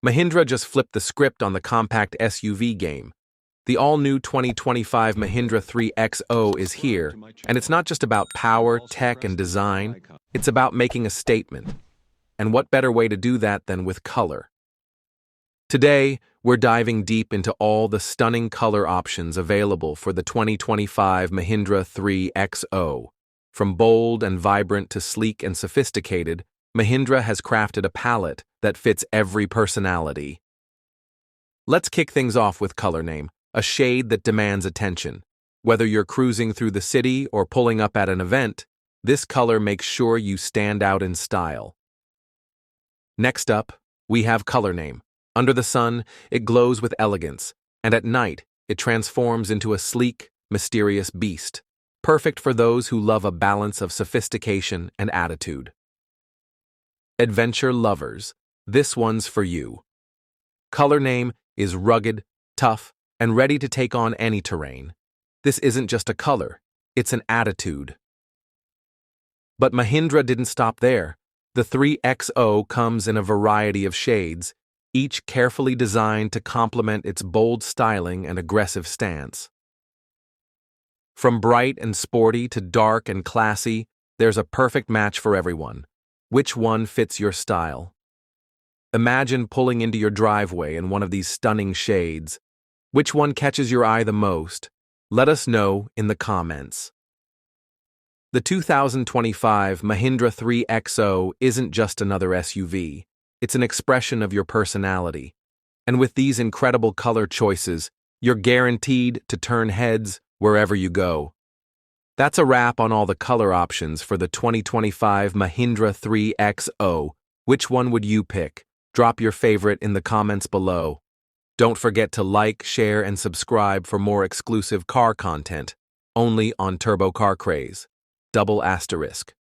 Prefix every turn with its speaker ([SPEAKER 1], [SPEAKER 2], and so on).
[SPEAKER 1] Mahindra just flipped the script on the compact SUV game. The all-new 2025 Mahindra 3XO is here, and it's not just about power, tech, and design, it's about making a statement. And what better way to do that than with color? Today, we're diving deep into all the stunning color options available for the 2025 Mahindra 3XO. From bold and vibrant to sleek and sophisticated, Mahindra has crafted a palette that fits every personality. Let's kick things off with color name, a shade that demands attention. Whether you're cruising through the city or pulling up at an event, this color makes sure you stand out in style. Next up, we have color name. Under the sun, it glows with elegance, and at night, it transforms into a sleek, mysterious beast, perfect for those who love a balance of sophistication and attitude. Adventure lovers, this one's for you. Color name is rugged, tough, and ready to take on any terrain. This isn't just a color, it's an attitude. But Mahindra didn't stop there. The 3XO comes in a variety of shades, each carefully designed to complement its bold styling and aggressive stance. From bright and sporty to dark and classy, there's a perfect match for everyone. Which one fits your style? Imagine pulling into your driveway in one of these stunning shades. Which one catches your eye the most? Let us know in the comments. The 2025 Mahindra 3XO isn't just another SUV. It's an expression of your personality. And with these incredible color choices, you're guaranteed to turn heads wherever you go. That's a wrap on all the color options for the 2025 Mahindra 3XO. Which one would you pick? Drop your favorite in the comments below. Don't forget to like, share, and subscribe for more exclusive car content, only on CarCraze. ***.